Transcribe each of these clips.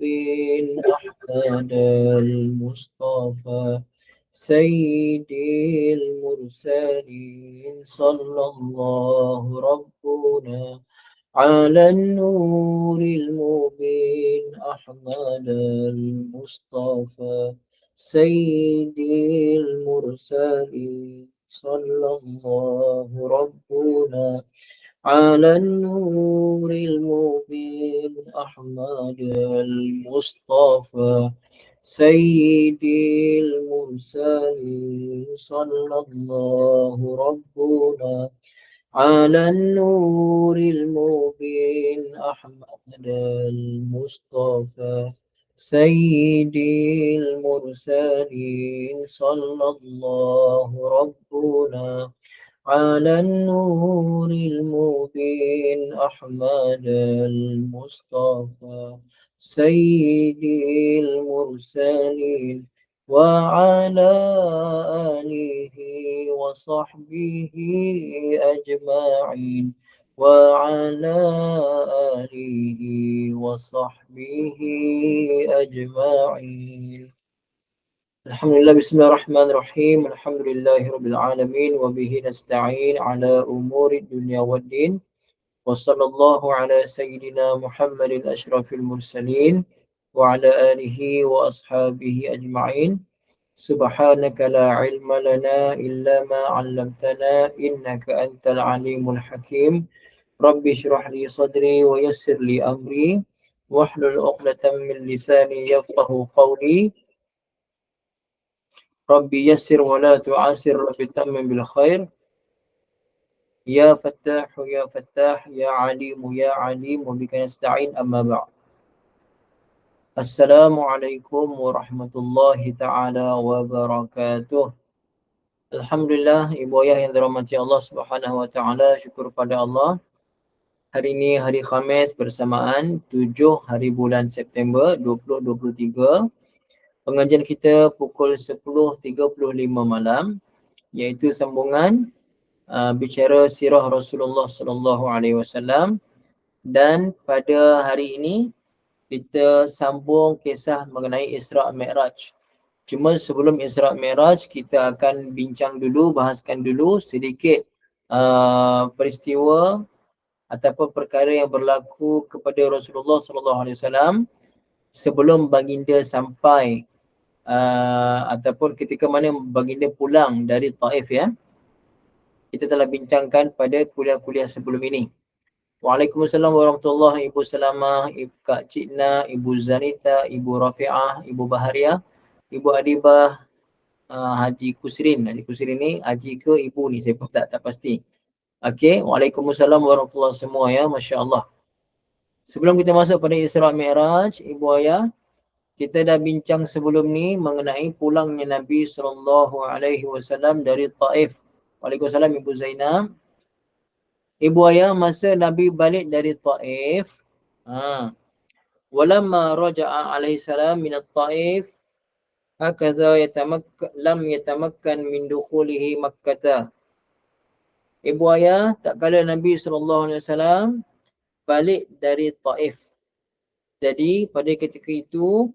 بن أحمد المصطفى سيد المرسلين صلى الله ربنا على النور المبين أحمد المصطفى سيد المرسلين صلى الله ربنا على النور المبين أحمد المصطفى سيد المرسلين صلى الله ربنا على النور المبين أحمد المصطفى سيد المرسلين صلى الله ربنا على النور المبين أحمد المصطفى سيد المرسلين وعلى آله وصحبه أجمعين وعلى آله وصحبه أجمعين. Alhamdulillah, bismillahirrahmanirrahim. Alhamdulillahirabbil alamin wa bihi nasta'in ala umuri dunya waddin. Wa sallallahu ala sayyidina Muhammadin asyrafil mursalin wa ala alihi wa ashabihi ajma'in. Subhanaka la ilma lana illa ma 'allamtana innaka antal alimul hakim. Rabbi shrah li sadri wa yassir li amri wahlul 'uqdatam min lisani yafqahu qawli. Rabbi yassir wa la tu'asir, Rabbi tammim bil khair. Ya Fattah, Ya Fattah, Ya Alimu, Ya Alim, wa bika nasta'in, amma ba'd. Assalamualaikum warahmatullahi ta'ala wabarakatuh. Alhamdulillah, ibu ayah yang dirahmati Allah Subhanahu wa taala, syukur pada Allah. Hari ini hari Khamis bersamaan 7 hari bulan September 2023. Pengajian kita pukul 10.35 malam, iaitu sambungan bicara sirah Rasulullah sallallahu alaihi wasallam, dan pada hari ini kita sambung kisah mengenai Isra' Mi'raj. Cuma sebelum Isra' Mi'raj kita akan bincang dulu, bahaskan dulu sedikit peristiwa ataupun perkara yang berlaku kepada Rasulullah sallallahu alaihi wasallam sebelum baginda sampai ataupun ketika mana baginda pulang dari Taif, ya. Kita telah bincangkan pada kuliah-kuliah sebelum ini. Waalaikumsalam warahmatullahi, Ibu Salamah, Kak Cikna, Ibu Zanita, Ibu Rafi'ah, Ibu Bahariah, Ibu Adibah, Haji Kusrin. Haji Kusrin ni Haji ke Ibu ni, saya pun tak pasti. Okey, Waalaikumsalam warahmatullahi semua, ya, Masya Allah. Sebelum kita masuk pada Isra' Mi'raj, Ibu Ayah, kita dah bincang sebelum ni mengenai pulangnya Nabi SAW dari Taif. Waalaikumsalam Ibu Zainab. Ibu ayah, masa Nabi balik dari Taif, walamma raja'a alaihi salam min at-Taif hakadha lam yatamakkan min dukhulihi Makkah. Ibu ayah, tak kala Nabi SAW balik dari Taif, jadi pada ketika itu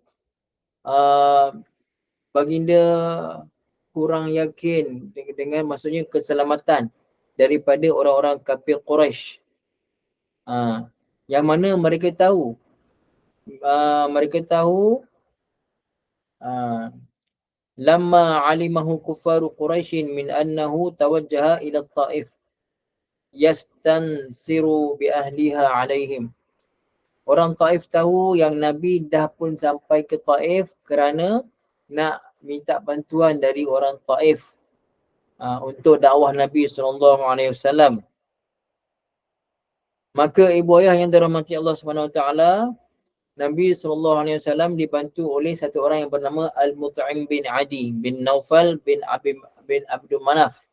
baginda kurang yakin dengan maksudnya keselamatan daripada orang-orang kafir Quraisy. Yang mana mereka tahu lamma alimahu kufaru Quraisyin min annahu tawajjaha ila Taif yastansiru bi ahliha alaihim. Orang Taif tahu yang Nabi dah pun sampai ke Taif kerana nak minta bantuan dari orang Taif untuk dakwah Nabi SAW. Maka ibu ayah yang dirahmati Allah SWT, Nabi SAW dibantu oleh satu orang yang bernama Al-Mut'im bin Adi bin Naufal bin Abdul Manaf.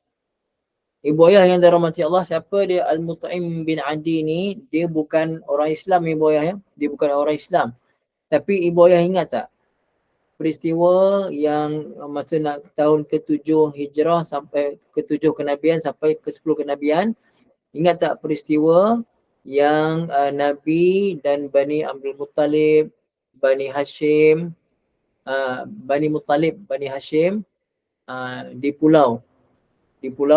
Ibu ayah yang dirahmati Allah, siapa dia Al-Mut'im bin Adi ni? Dia bukan orang Islam, ibu ayah, ya. Dia bukan orang Islam. Tapi ibu ayah ingat tak peristiwa yang masa nak tahun ke-7 Hijrah sampai ke-7 kenabian sampai ke-10 kenabian? Ingat tak peristiwa yang Nabi dan Bani Abdul Muttalib Bani Hashim, Bani Muttalib, Bani Hashim di pulau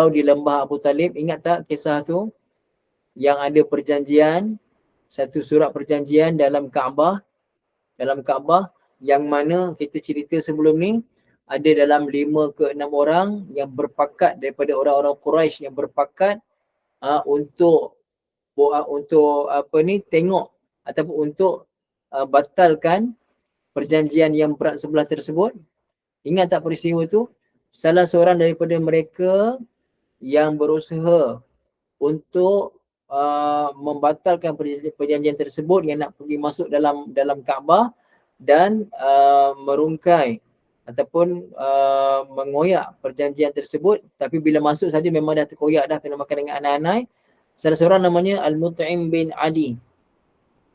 di lembah Abu Talib. Ingat tak kisah tu? Yang ada perjanjian, satu surat perjanjian dalam Kaabah yang mana kita cerita sebelum ni ada dalam 5 ke 6 orang yang berpakat daripada orang-orang Quraisy yang berpakat untuk tengok ataupun untuk batalkan perjanjian yang berat sebelah tersebut. Ingat tak peristiwa tu? Salah seorang daripada mereka yang berusaha untuk membatalkan perjanjian tersebut, yang nak pergi masuk dalam Kaabah dan merungkai ataupun mengoyak perjanjian tersebut, tapi bila masuk saja memang dah terkoyak dah, kena makan dengan anai-anai. Salah seorang namanya Al-Mut'im bin Adi.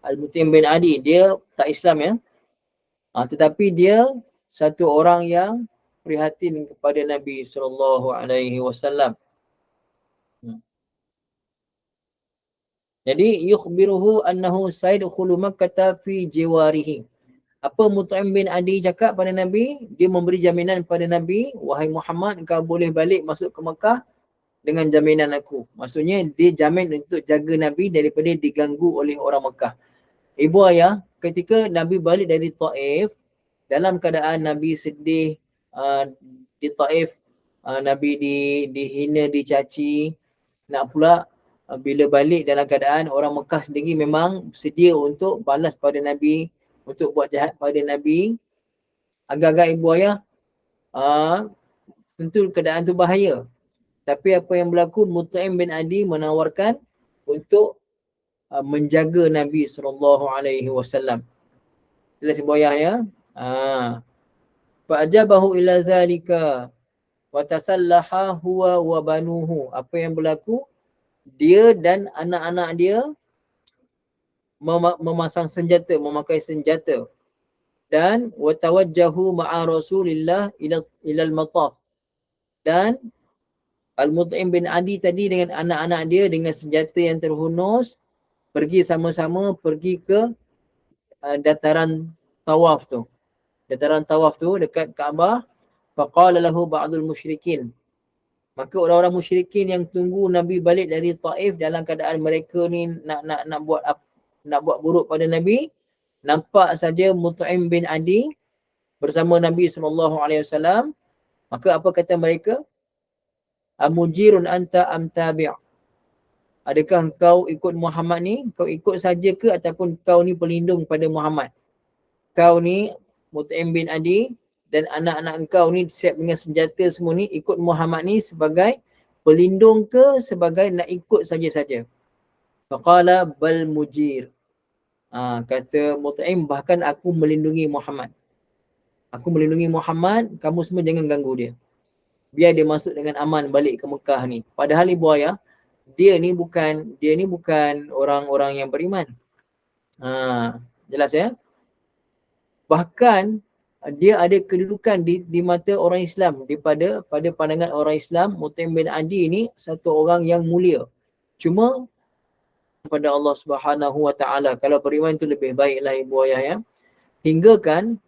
Al-Mut'im bin Adi, dia tak Islam ya. Tetapi dia satu orang yang prihatin kepada Nabi SAW. Jadi yukhbiruhu annahu sayadkhulu Makkah fi jiwarihi. Apa Mut'im bin Adi cakap pada Nabi? Dia memberi jaminan pada Nabi, wahai Muhammad, engkau boleh balik masuk ke Makkah dengan jaminan aku. Maksudnya dia jamin untuk jaga Nabi daripada diganggu oleh orang Makkah. Ibu ayah, ketika Nabi balik dari Taif, dalam keadaan Nabi sedih di Taif, Nabi dihina, dicaci, nak pula bila balik dalam keadaan orang Mekah sendiri memang sedia untuk balas pada Nabi, untuk buat jahat pada Nabi. Agak-agak ibu ayah, tentu keadaan tu bahaya. Tapi apa yang berlaku, Mut'im bin Adi menawarkan untuk menjaga Nabi SAW. Jelas ibu ayah ya. Fa'ajabahu ila dhalika wa tasallaha huwa wa banuhu. Apa yang berlaku? Dia dan anak-anak dia memasang senjata, memakai senjata. Dan wa tawajjahu ma'a Rasulillah ila al-mataf. Dan Al-Mut'im bin Adi tadi dengan anak-anak dia dengan senjata yang terhunus pergi sama-sama pergi ke dataran tawaf tu. Dataran tawaf tu dekat Kaabah. Faqala lahu ba'dul musyrikin. Maka orang-orang musyrikin yang tunggu Nabi balik dari Taif dalam keadaan mereka ni nak buat buruk pada Nabi, nampak saja Mut'im bin Adi bersama Nabi SAW. Maka apa kata mereka? Amujirun anta am tabi'. Adakah kau ikut Muhammad ni? Kau ikut saja ke ataupun kau ni pelindung pada Muhammad? Kau ni Mut'im bin Adi dan anak-anak kau ni siap dengan senjata semua ni, ikut Muhammad ni sebagai pelindung ke sebagai nak ikut saja-saja? Faqala bal mujir. Kata Mut'im, bahkan aku melindungi Muhammad. Aku melindungi Muhammad, kamu semua jangan ganggu dia. Biar dia masuk dengan aman balik ke Mekah ni. Padahal ibu ayah, dia ni bukan orang-orang yang beriman. Jelas ya? Bahkan dia ada kedudukan di mata orang Islam. Pada pandangan orang Islam, Mut'im bin Adi ni satu orang yang mulia. Cuma kepada Allah Subhanahu Wa Taala, kalau beriman itu lebih baiklah ibu ayah ya. Hinggakan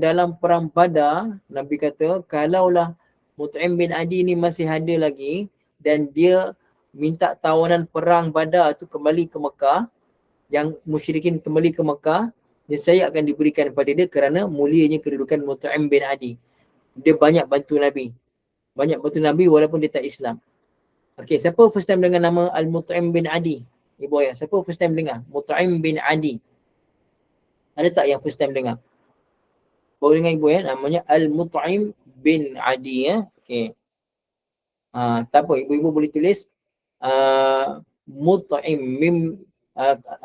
dalam perang Badar, Nabi kata kalaulah Mut'im bin Adi ni masih ada lagi dan dia minta tawanan perang Badar tu kembali ke Mekah, yang musyrikin kembali ke Mekah, saya akan diberikan kepada dia kerana mulianya kedudukan Mut'im bin Adi. Dia banyak bantu Nabi. Walaupun dia tak Islam. Okey, siapa first time dengar nama Al-Mut'im bin Adi? Ibu ayah, siapa first time dengar? Mut'im bin Adi. Ada tak yang first time dengar? Baru dengar ibu ya, namanya Al-Mut'im bin Adi ya. Okey. Tak apa, ibu-ibu boleh tulis Mut'im mim,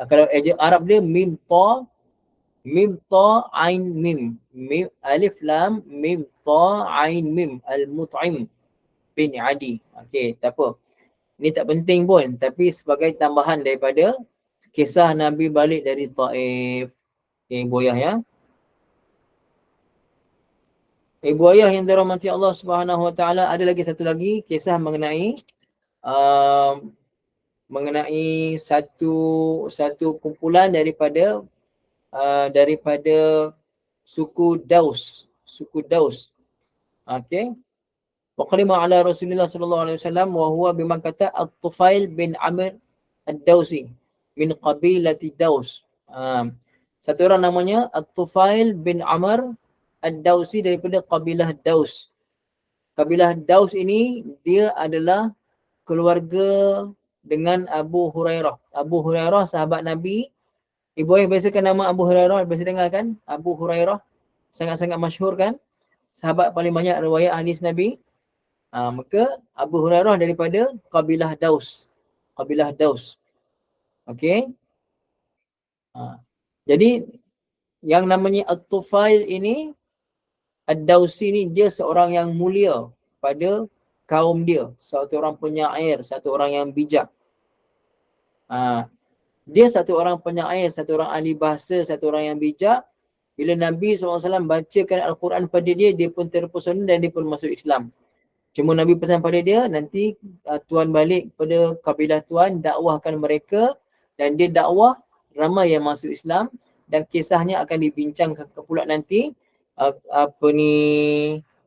kalau Arab dia mim ta ain mim, alif lam mim ta ain mim, Al-Mut'im bin Adi. Okey, tak apa. Ini tak penting pun, tapi sebagai tambahan daripada kisah Nabi balik dari Taif. Okey, ibu ayah ya. Ibu ayah yang dirahmati Allah Subhanahu Wa Taala, ada lagi satu lagi kisah mengenai satu kumpulan daripada daripada suku Daus. Suku Daus. Okey. Wa qalima ala Rasulullah sallallahu alaihi wasallam wa huwa biman kata At-Tufail bin Amr Ad-Dausi min qabilati Daus. Satu orang namanya At-Tufail bin Amr Ad-Dausi daripada kabilah Daus. Kabilah Daus ini dia adalah keluarga dengan Abu Hurairah. Abu Hurairah sahabat Nabi. Ibu ayah biasakan nama Abu Hurairah, biasa dengar kan? Abu Hurairah sangat-sangat masyhur kan? Sahabat paling banyak riwayat hadis Nabi. Maka Abu Hurairah daripada kabilah Daus. Kabilah Daus. Okey. Jadi yang namanya At-Tufail ini, Ad-Dausi ni dia seorang yang mulia pada kaum dia. Satu orang penyair, satu orang yang bijak. Dia satu orang penyair, satu orang ahli bahasa, satu orang yang bijak. Bila Nabi SAW bacakan Al-Quran pada dia, dia pun terpesona dan dia pun masuk Islam. Cuma Nabi pesan pada dia, nanti tuan balik pada kabilah tuan, dakwahkan mereka dan dia dakwah, ramai yang masuk Islam dan kisahnya akan dibincangkan pula nanti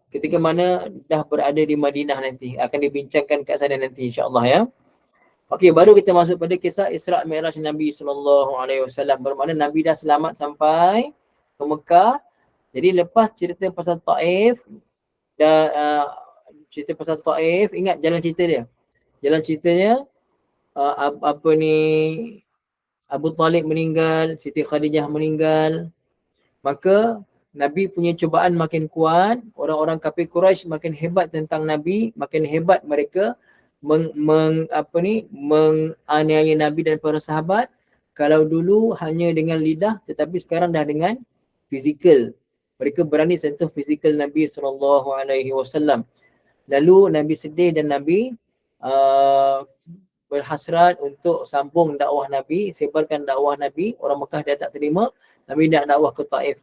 ketika mana dah berada di Madinah nanti. Akan dibincangkan kat sana nanti insya-Allah ya. Okey, baru kita masuk pada kisah Isra' Mi'raj Nabi SAW. Bermakna Nabi dah selamat sampai ke Mekah. Jadi lepas cerita pasal Taif, cerita pasal Taif, ingat jalan cerita dia. Jalan ceritanya Abu Talib meninggal, Siti Khadijah meninggal. Maka Nabi punya cubaan makin kuat, orang-orang kafir Quraisy makin hebat tentang Nabi, makin hebat mereka menganiaya Nabi dan para sahabat. Kalau dulu hanya dengan lidah, tetapi sekarang dah dengan fizikal. Mereka berani sentuh fizikal Nabi SAW. Lalu Nabi sedih dan Nabi berhasrat untuk sambung dakwah Nabi, sebarkan dakwah Nabi. Orang Mekah dah tak terima, Nabi nak dakwah ke Taif.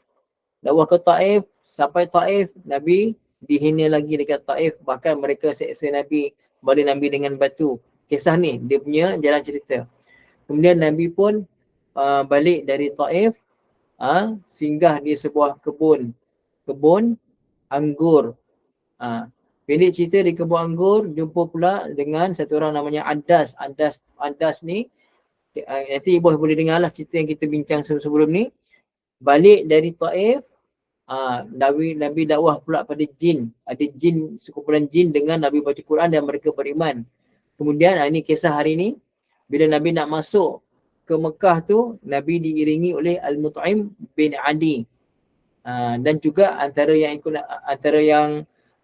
Dakwah ke Taif, sampai Taif, Nabi dihina lagi dekat Taif. Bahkan mereka seksa Nabi, balik Nabi dengan batu. Kisah ni, dia punya jalan cerita. Kemudian Nabi pun balik dari Taif, singgah di sebuah kebun anggur. Pendek cerita, di kebun anggur jumpa pula dengan satu orang namanya Adas. Adas ni nanti ibu boleh dengarlah cerita yang kita bincang sebelum ni. Balik dari Taif, Nabi dakwah pula pada jin. Ada jin, sekumpulan jin dengan Nabi baca Quran dan mereka beriman. Kemudian ini kisah hari ni, bila Nabi nak masuk ke Mekah tu, Nabi diiringi oleh Al-Mut'im bin Adi. Dan juga antara yang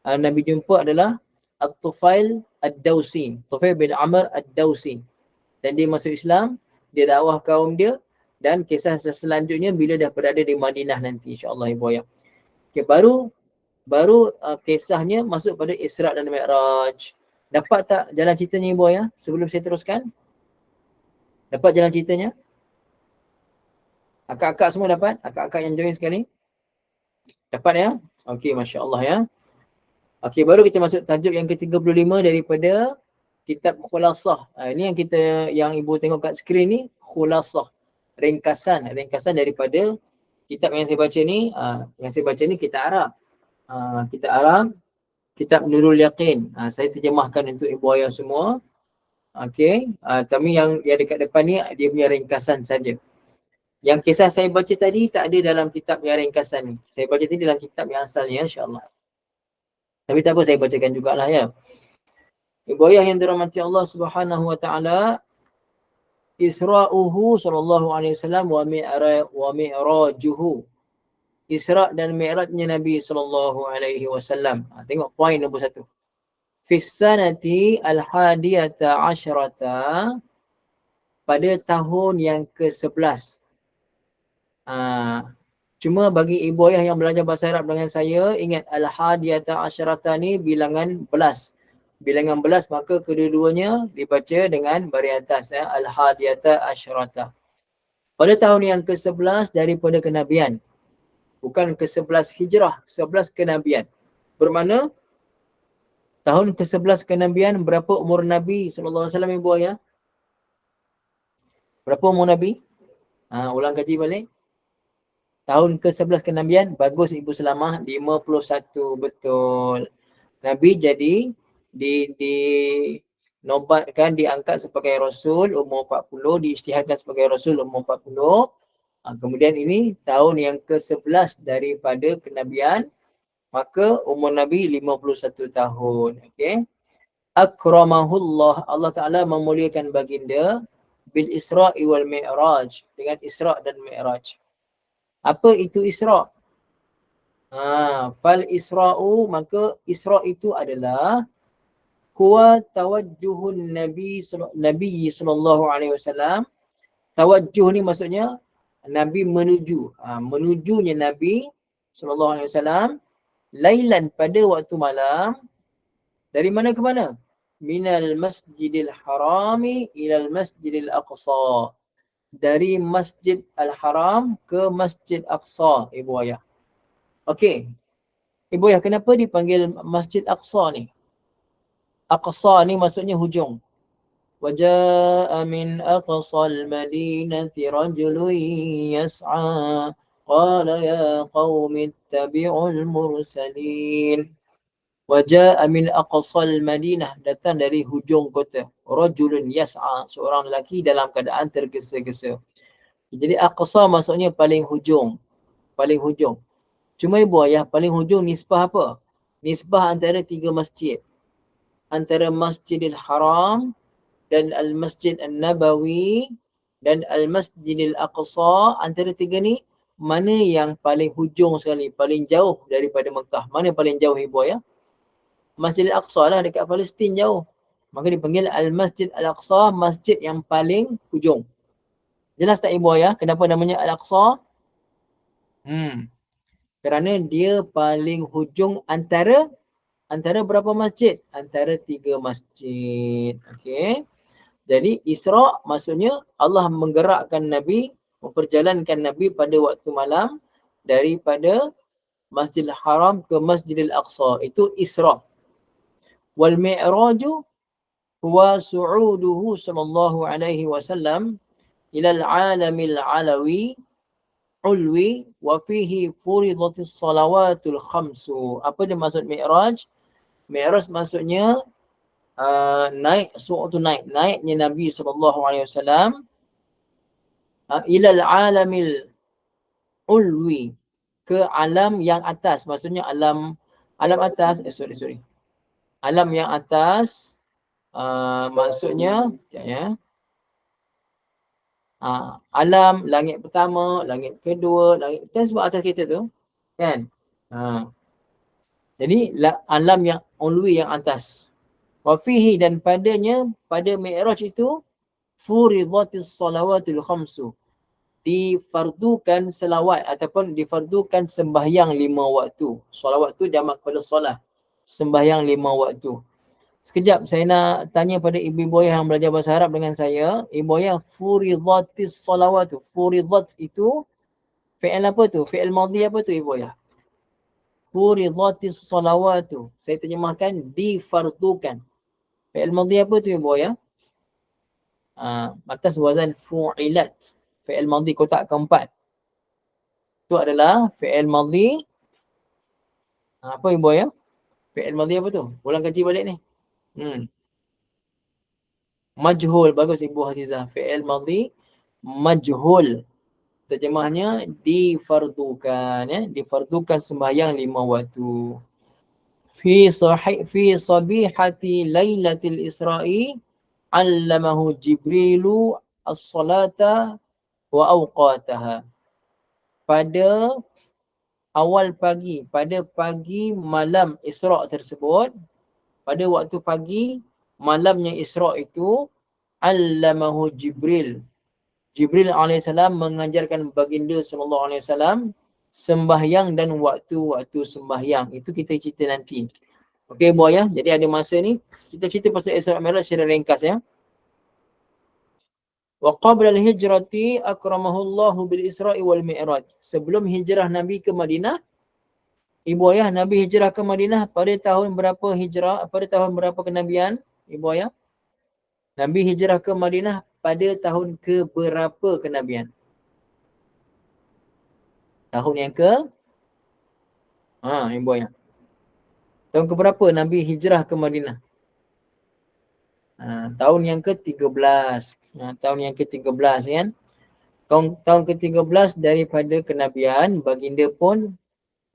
Nabi jumpa adalah At-Tufail Ad-Dausi, Tufail bin Amr Ad-Dausi. Dan dia masuk Islam, dia dakwah kaum dia, dan kisah selanjutnya bila dah berada di Madinah nanti insya-Allah ibu ayah. Okay, baru kisahnya masuk pada Isra' dan Mi'raj. Dapat tak jalan ceritanya ibu ayah sebelum saya teruskan? Dapat jalan ceritanya? Akak-akak semua dapat? Akak-akak yang join sekali? Dapat ya? Okey, masya-Allah ya. Okey, baru kita masuk tajuk yang ke-35 daripada kitab Khulasah. Ini yang ibu tengok kat skrin ni, Khulasah. Ringkasan daripada kitab yang saya baca ni. Yang saya baca ni kitab Arab. Kitab Arab, kitab Nurul Yaqin. Saya terjemahkan untuk ibu ayah semua. Okey, tapi yang dekat depan ni dia punya ringkasan saja. Yang kisah saya baca tadi tak ada dalam kitab yang ringkasan ni. Saya baca tadi dalam kitab yang asalnya insya-Allah. Tapi tak apa, saya bacakan jugalah ya. Ibu ayah yang dirahmati Allah Subhanahu wa taala, Isra'uhu sallallahu alaihi wasallam wa mi'rajuhu. Isra' dan Mi'rajnya Nabi sallallahu alaihi wasallam. Tengok poin nombor 1. Fis sanati al-hadiyata asyrata, pada tahun yang ke-11. Cuma bagi ibu ayah yang belajar bahasa Arab dengan saya, ingat al-hadiyata asyrata ni bilangan belas. Bilangan belas, maka kedua-duanya dibaca dengan baris atas ya, al-hadiyata asyrata. Pada tahun yang ke-11 daripada kenabian. Bukan ke-11 hijrah, 11 kenabian. Bermakna tahun ke-11 kenabian, berapa umur Nabi sallallahu alaihi wasallam ibu ayah? Berapa umur Nabi? Ulang kaji balik. Tahun ke-11 kenabian, bagus Ibu Selamah, 51, betul. Nabi jadi di nobatkan, diangkat sebagai Rasul umur 40, diisytiharkan sebagai Rasul umur 40. Kemudian ini tahun yang ke-11 daripada kenabian, maka umur Nabi 51 tahun. Okay. Akramahullah, Allah Ta'ala memuliakan baginda bil Isra'i wal Mi'raj, dengan Isra' dan Mi'raj. Apa itu Isra'? Fal Isra'u, maka Isra' itu adalah huwa tawajjuhun Nabi sallallahu alaihi wasallam. Tawajjuh ni maksudnya Nabi menuju. Menujunya Nabi sallallahu alaihi wasallam lailan, pada waktu malam. Dari mana ke mana? Minal Masjidil Harami ilal Masjidil Aqsa. Dari Masjid Al-Haram ke Masjid Aqsa, Ibu Ayah. Okey. Ibu Ayah, kenapa dipanggil Masjid Aqsa ni? Aqsa ni maksudnya hujung. Waja'a min aqsal madinati rajulun yas'a qala ya qaumi ittabi'ul mursalin. Waja'a min aqsal Madinah, datang dari hujung kota. Rajulun yas'a, seorang lelaki dalam keadaan tergesa-gesa. Jadi Aqsa maksudnya paling hujung. Paling hujung. Cuma Ibu Ayah, paling hujung nisbah apa? Nisbah antara 3 masjid. Antara Masjidil Haram dan Al-Masjid An-Nabawi dan Al-Masjidil Aqsa, antara 3 ni mana yang paling hujung sekali, paling jauh daripada Mekah? Mana paling jauh Ibu Ayah? Masjid Al-Aqsa lah, dekat Palestin jauh. Maka dipanggil Al-Masjid Al-Aqsa, masjid yang paling hujung. Jelas tak Ibu Ayah kenapa namanya Al-Aqsa? Kerana dia paling hujung antara berapa masjid? Antara 3 masjid. Okey. Jadi Isra' maksudnya Allah menggerakkan Nabi, memperjalankan Nabi pada waktu malam daripada Masjidil Haram ke Masjidil Aqsa. Itu Isra'. Wal Mi'raju huwa su'uduhu sallallahu alaihi wasallam ila al-alamil alawi ulwi wa fihi furidatis salawatul khamsu. Apa dia maksud Mi'raj? Mi'raj maksudnya naik, suatu naiknya Nabi sallallahu alaihi wasallam ila al-alamil ulwi, ke alam yang atas. Maksudnya alam atas, alam yang atas, maksudnya ya, alam langit pertama, langit kedua, langit kan sebab atas kita tu kan. Jadi alam yang ulwi, yang atas. Wa fihi, dan padanya, pada Mi'raj itu, furidatis salawatul khamsu, difardukan selawat ataupun difardukan sembahyang 5 waktu. Solawat tu jamak kepada solah, sembahyang 5 waktu. Sekejap, saya nak tanya pada ibu-ibu yang belajar bahasa Arab dengan saya. Ibu ayah, furidatis salawat tu, furidat itu fi'il apa tu? Fi'il madhi apa tu Ibu ayah? Furidatis salawat tu, saya terjemahkan difardukan. Fi'il madhi apa tu Ibu ayah? Atas wazan fu'ilat. Fi'il madhi kotak keempat. Itu adalah fi'il madhi. Apa Ibu ayah? Fi'il madhi apa tu? Ulang kaji balik ni. Majhul, bagus Ibu Hafizah. Fi'il madhi majhul. Terjemahnya difardukan, ya, difardukan sembahyang 5 waktu. Fi sabihati lailatul Isra'i 'allamahu Jibrilu as-salata wa awqataha. Pada awal pagi, pada pagi malam Isra' tersebut, pada waktu pagi malamnya Isra' itu, 'allamahu Jibril AS mengajarkan baginda sallallahu alaihi wasallam sembahyang dan waktu-waktu sembahyang. Itu kita cerita nanti. Okey Bu Ayah, jadi ada masa ni kita cerita pasal Isra' Mi'raj secara ringkas ya. Wa qabla al-hijrati akramahullahu bil Isra'i wal Mi'raj. Sebelum hijrah Nabi ke Madinah, Ibu Ayah, Nabi hijrah ke Madinah pada tahun berapa hijrah? Pada tahun berapa kenabian Ibu Ayah? Nabi hijrah ke Madinah pada tahun ke berapa kenabian? Tahun yang ke ibu ayah. Tahun ke berapa Nabi hijrah ke Madinah? Tahun yang ke-13. Tahun yang ke-13 kan. Tahun ke-13 daripada kenabian, baginda pun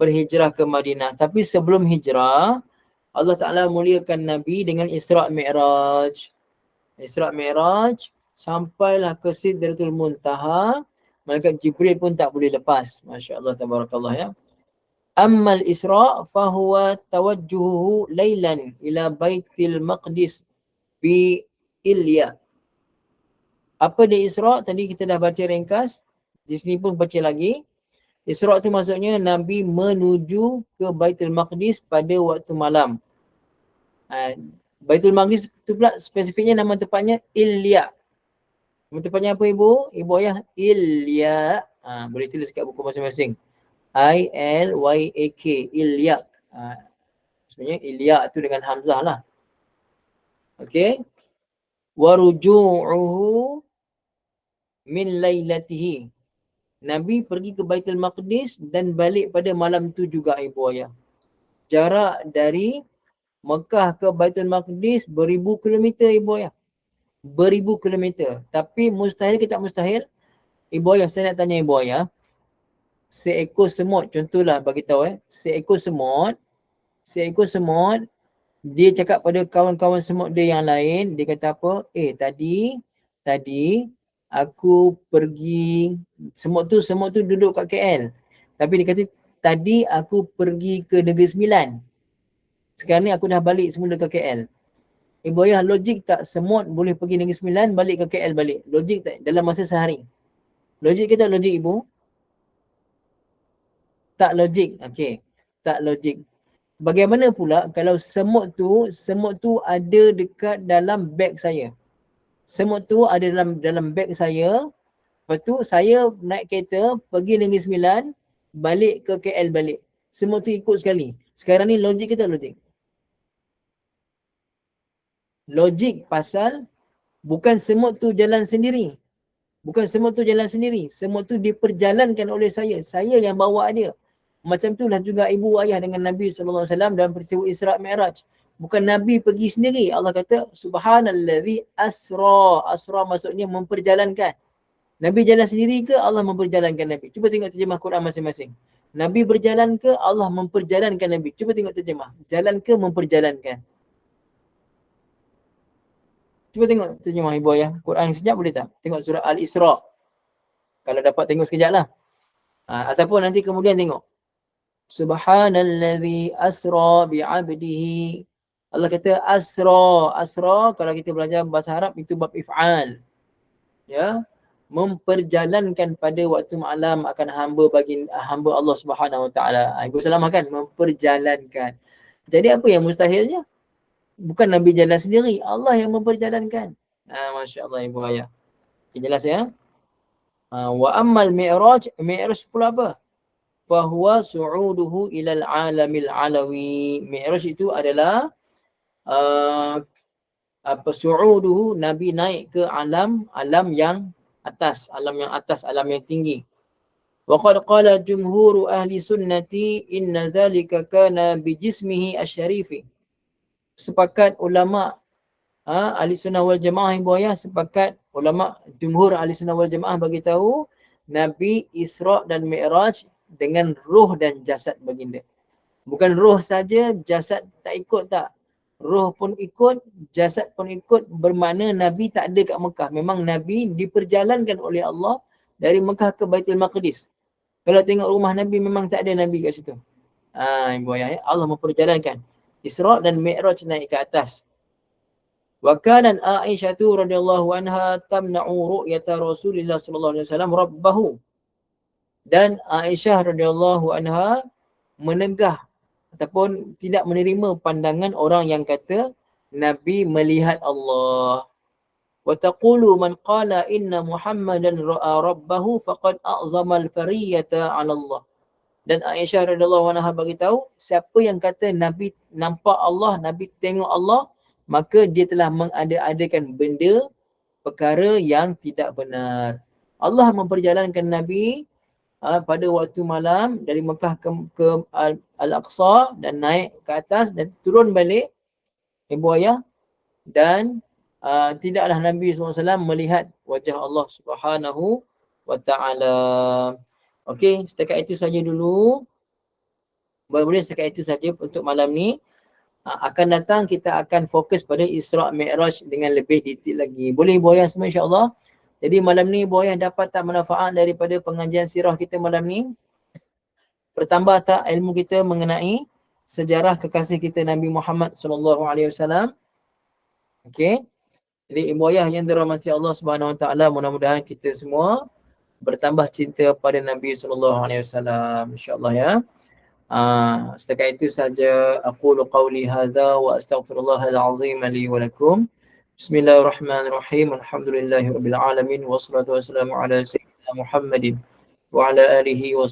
berhijrah ke Madinah. Tapi sebelum hijrah, Allah Ta'ala muliakan Nabi dengan Isra' Mi'raj. Isra' Mi'raj sampailah ke Sidratul Muntaha. Malaikat Jibril pun tak boleh lepas. Masya Allah, tabarakallah ya. Ammal Isra' fahuwa tawajjuhu laylan ila Baitil Maqdis bi Ilya. Apa dia Isra'? Tadi kita dah baca ringkas. Di sini pun baca lagi. Isra' tu maksudnya Nabi menuju ke Baitul Maqdis pada waktu malam. Baitul Maqdis tu pula spesifiknya nama tempatnya Ilya. Nama tempatnya apa ibu? Ibu ayah Ilya. Boleh tulis kat buku masing-masing. I-L-Y-A-K. Ilyak. Sebenarnya Ilyak tu dengan Hamzah lah. Okay. Waruju'uhu min laylatihi. Nabi pergi ke Baitul Maqdis dan balik pada malam tu juga ibu ayah. Jarak dari Mekah ke Baitul Maqdis beribu kilometer ibu ayah. Beribu kilometer. Tapi mustahil ke tak mustahil? Ibu ayah, saya nak tanya ibu ayah. Seekor semut, contohlah bagi tahu seekor semut, dia cakap pada kawan-kawan semut dia yang lain, dia kata apa? Tadi aku pergi, semut tu duduk kat KL. Tapi dia kata, tadi aku pergi ke Negeri Sembilan. Sekarang ni aku dah balik semula ke KL. Ibu ayah, logik tak semut boleh pergi Negeri Sembilan, balik ke KL balik? Logik tak dalam masa sehari? Logik ke tak logik ibu? Tak logik. Okey. Tak logik. Bagaimana pula kalau semut tu ada dekat dalam beg saya? Semut tu ada dalam beg saya. Lepas tu saya naik kereta pergi Negeri Sembilan, balik ke KL balik. Semut tu ikut sekali. Sekarang ni logik ke tak logik? Logik pasal bukan semut tu jalan sendiri. Semut tu diperjalankan oleh saya. Saya yang bawa dia. Macam itulah juga ibu ayah dengan Nabi SAW dalam peristiwa Isra' Mi'raj. Bukan Nabi pergi sendiri. Allah kata, Subhanallazi asra. Asra maksudnya memperjalankan. Nabi jalan sendiri ke Allah memperjalankan Nabi? Cuba tengok terjemah Quran masing-masing. Nabi berjalan ke Allah memperjalankan Nabi? Cuba tengok terjemah. Jalan ke memperjalankan? Cuba tengok terjemah ibu ayah. Quran sekejap boleh tak? Tengok surah Al-Isra'. Kalau dapat tengok sekejap lah. Ataupun nanti kemudian tengok. Subhanallazi asra bi'abdihi. Allah kata asra. Asra kalau kita belajar bahasa Arab itu bab if'al. Ya. Memperjalankan pada waktu malam akan hamba Allah Subhanahu Wa Taala. Ibu Salamah kan memperjalankan. Jadi apa yang mustahilnya? Bukan Nabi jalan sendiri, Allah yang memperjalankan. Masya-Allah ibu ayah. Okay, jelas ya? Wa ammal mi'raj, mi'raj pula apa? Fahuwa su'uduhu ilal alamil alawi. Mi'raj itu adalah su'uduhu, Nabi naik ke alam yang atas, alam yang tinggi. Wa qad qala jumhur ahli sunnati inna dhalika kana bi jismihi asyarifi. Sepakat ulama ahli sunnah wal jamaah ibu ayah, sepakat ulama jumhur ahli sunnah wal jamaah bagi tahu Nabi Isra' dan Mi'raj dengan roh dan jasad baginda. Bukan roh saja, jasad tak ikut tak. Roh pun ikut, jasad pun ikut, bermakna Nabi tak ada kat Mekah. Memang Nabi diperjalankan oleh Allah dari Mekah ke Baitul Maqdis. Kalau tengok rumah Nabi memang tak ada Nabi kat situ. Ibu ayah, Allah memperjalankan. Isra' dan Mi'raj naik ke atas. Wa kanat Aisyah radhiyallahu anha tamna'u ru'yata Rasulillah sallallahu alaihi wasallam rabbahu. Dan Aisyah radhiyallahu anha menegah ataupun tidak menerima pandangan orang yang kata Nabi melihat Allah. Wa taqulu man qala inna Muhammadan ra'a rabbahu faqad a'zama al-fariyata 'ala Allah. Dan Aisyah radhiyallahu anha bagi tahu siapa yang kata Nabi nampak Allah, Nabi tengok Allah, maka dia telah mengada-adakan benda perkara yang tidak benar. Allah memperjalankan Nabi pada waktu malam dari Mekah ke Al-Aqsa dan naik ke atas dan turun balik ibu ayah, dan tidaklah Nabi SAW melihat wajah Allah Subhanahu wa ta'ala. Okey, setakat itu saja dulu. Boleh setakat itu saja untuk malam ni. Akan datang kita akan fokus pada Isra' Mi'raj dengan lebih detail lagi. Boleh ibu ayah semua insya-Allah. Jadi malam ni ibu ayah dapat tak manfaat daripada pengajian sirah kita malam ni? Bertambah tak ilmu kita mengenai sejarah kekasih kita Nabi Muhammad sallallahu alaihi wasallam? Okey. Jadi ibu ayah yang dirahmati Allah Subhanahu wa taala, mudah-mudahan kita semua bertambah cinta pada Nabi sallallahu alaihi wasallam insya-Allah ya. Setakat itu saja aqulu qawli hadza wa astaghfirullahal azim li wa lakum. Bismillahirrahmanirrahim. Alhamdulillahirabbil alamin wassalatu wassalamu ala sayyidina Muhammadin wa ala alihi wa